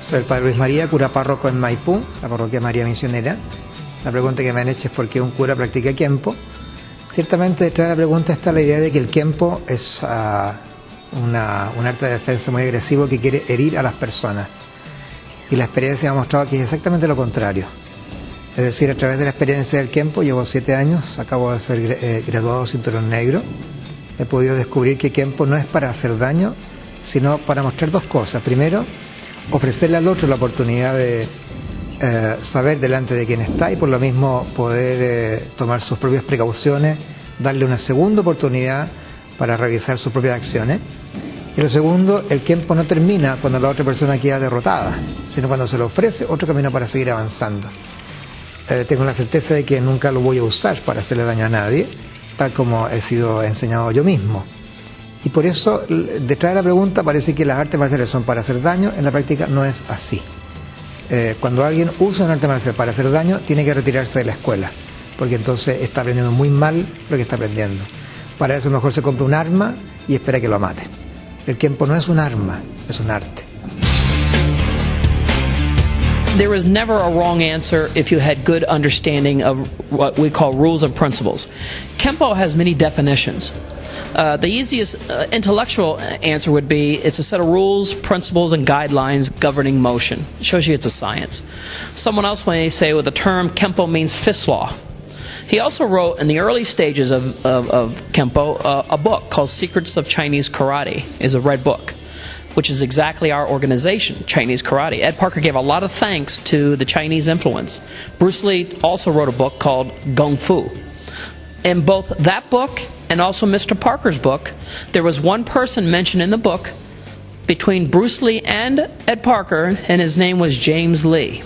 Soy el padre Luis María, cura párroco en Maipú, la parroquia María Misionera. La pregunta que me han hecho es por qué un cura practica Kempo. Ciertamente detrás de la pregunta está la idea de que el Kempo es un arte de defensa muy agresivo que quiere herir a las personas. Y la experiencia ha mostrado que es exactamente lo contrario. Es decir, a través de la experiencia del Kempo, llevo 7 años, acabo de ser graduado cinturón negro, he podido descubrir que Kempo no es para hacer daño, sino para mostrar dos cosas. Primero, ofrecerle al otro la oportunidad de saber delante de quién está y por lo mismo poder tomar sus propias precauciones, darle una segunda oportunidad para revisar sus propias acciones. Y lo segundo, el Kempo no termina cuando la otra persona queda derrotada, sino cuando se le ofrece otro camino para seguir avanzando. Tengo la certeza de que nunca lo voy a usar para hacerle daño a nadie, tal como he sido enseñado yo mismo. Y por eso, detrás de la pregunta, parece que las artes marciales son para hacer daño. En la práctica no es así. Cuando alguien usa un arte marcial para hacer daño, tiene que retirarse de la escuela, porque entonces está aprendiendo muy mal lo que está aprendiendo. Para eso mejor se compra un arma y espera que lo maten. El Kempo no es un arma, es un arte. There was never a wrong answer if you had good understanding of what we call rules and principles. Kempo has many definitions. The easiest intellectual answer would be it's a set of rules, principles, and guidelines governing motion. It shows you it's a science. Someone else may say, well, the term Kempo means fist law. He also wrote, in the early stages of Kempo, a book called Secrets of Chinese Karate. It's a red book, which is exactly our organization, Chinese Karate. Ed Parker gave a lot of thanks to the Chinese influence. Bruce Lee also wrote a book called Kung Fu. In both that book and also Mr. Parker's book, there was one person mentioned in the book between Bruce Lee and Ed Parker, and his name was James Lee.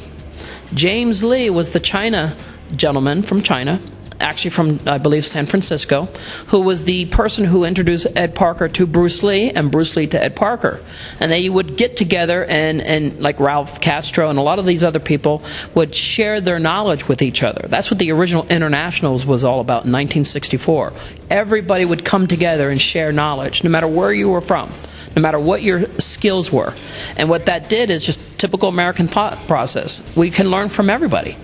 James Lee was the China gentleman from China, actually from, I believe, San Francisco, who was the person who introduced Ed Parker to Bruce Lee and Bruce Lee to Ed Parker. And they would get together and like Ralph Castro and a lot of these other people would share their knowledge with each other. That's what the original Internationals was all about in 1964. Everybody would come together and share knowledge, no matter where you were from, no matter what your skills were. And what that did is just typical American thought process. We can learn from everybody.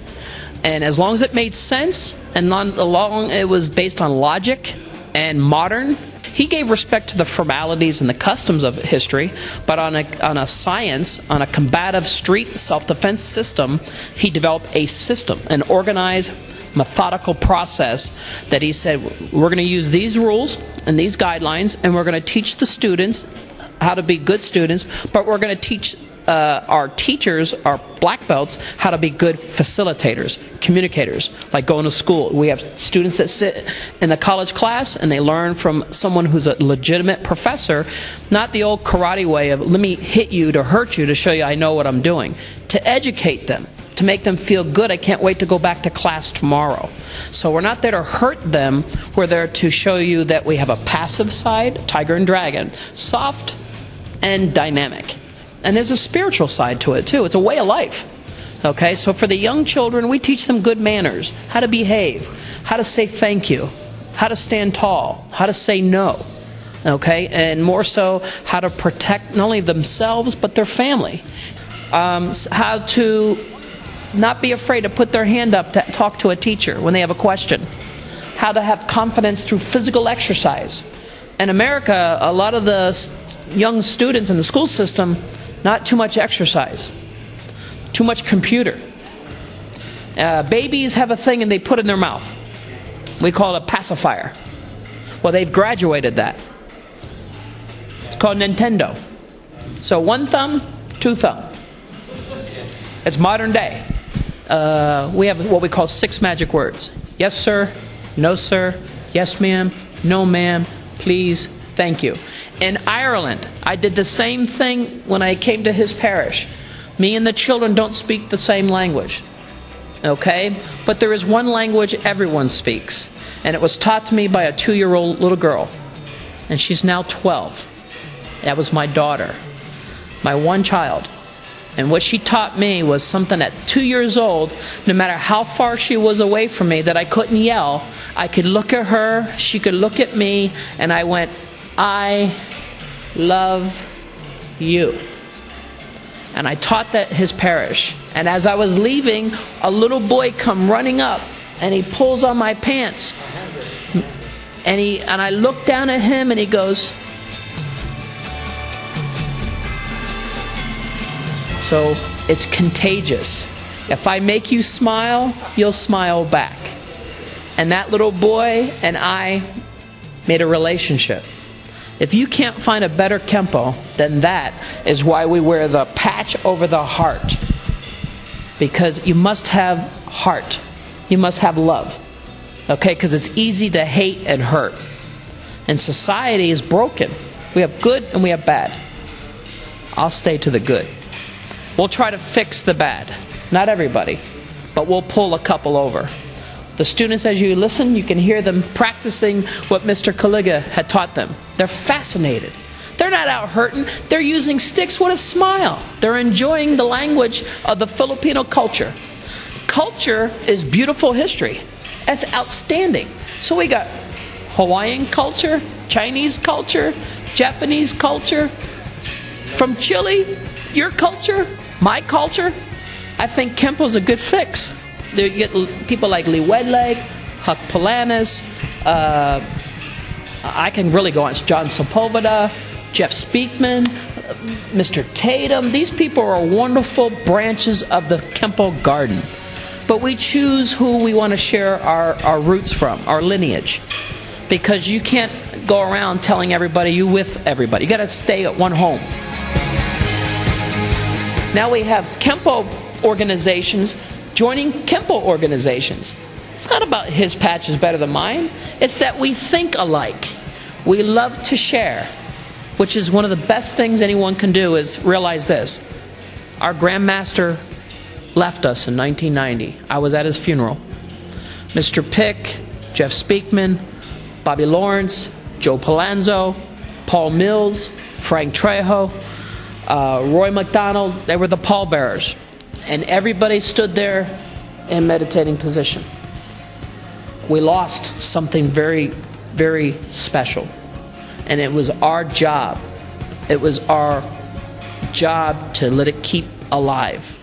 And as long as it made sense, and long it was based on logic and modern, he gave respect to the formalities and the customs of history, but on a science, on a combative street self-defense system, he developed a system, an organized, methodical process that he said, we're going to use these rules and these guidelines, and we're going to teach the students how to be good students, but we're going to teach our teachers, our black belts, how to be good facilitators, communicators, like going to school. We have students that sit in the college class and they learn from someone who's a legitimate professor, not the old karate way of let me hit you to hurt you to show you I know what I'm doing. To educate them, to make them feel good. I can't wait to go back to class tomorrow. So we're not there to hurt them. We're there to show you that we have a passive side, tiger and dragon, soft and dynamic. And there's a spiritual side to it too. It's a way of life. Okay, so for the young children, we teach them good manners, how to behave, how to say thank you, how to stand tall, how to say no. Okay, and more so, how to protect not only themselves but their family. How to not be afraid to put their hand up to talk to a teacher when they have a question. How to have confidence through physical exercise. In America, a lot of the young students in the school system, not too much exercise, too much computer. Babies have a thing and they put it in their mouth. We call it a pacifier. Well, they've graduated that. It's called Nintendo. So one thumb, two thumb. It's modern day. We have what we call 6 magic words. Yes, sir. No, sir. Yes, ma'am. No, ma'am. Please. Thank you. In Ireland, I did the same thing when I came to his parish. Me and the children don't speak the same language. Okay? But there is one language everyone speaks. And it was taught to me by a 2-year-old little girl. And she's now 12. That was my daughter. My one child. And what she taught me was something at 2 years old, no matter how far she was away from me, that I couldn't yell. I could look at her, she could look at me, and I went, I love you. And I taught that his parish. And as I was leaving, a little boy come running up, and he pulls on my pants. And I look down at him, and he goes. So it's contagious. If I make you smile, you'll smile back. And that little boy and I made a relationship. If you can't find a better Kempo than that, is why we wear the patch over the heart. Because you must have heart. You must have love. Okay? Because it's easy to hate and hurt. And society is broken. We have good and we have bad. I'll stay to the good. We'll try to fix the bad. Not everybody. But we'll pull a couple over. The students, as you listen, you can hear them practicing what Mr. KULIGA had taught them. They're fascinated. They're not out hurting. They're using sticks with a smile. They're enjoying the language of the Filipino culture. Culture is beautiful history. That's outstanding. So we got Hawaiian culture, Chinese culture, Japanese culture. From Chile, your culture, my culture. I think Kempo's a good fix. You get people like Liweleg, Huck Palanas, I can really go on. It's John Sepulveda, Jeff Speakman, Mr. Tatum. These people are wonderful branches of the Kempo garden. But we choose who we want to share our roots from, our lineage. Because you can't go around telling everybody you with everybody. You got to stay at one home. Now we have Kempo organizations joining Kempo organizations. It's not about his patch is better than mine. It's that we think alike. We love to share, which is one of the best things anyone can do is realize this. Our Grandmaster left us in 1990. I was at his funeral. Mr. Pick, Jeff Speakman, Bobby Lawrence, Joe Palazzo, Paul Mills, Frank Trejo, Roy McDonald, they were the pallbearers. And everybody stood there in meditating position. We lost something very, very special. And it was our job. It was our job to let it keep alive.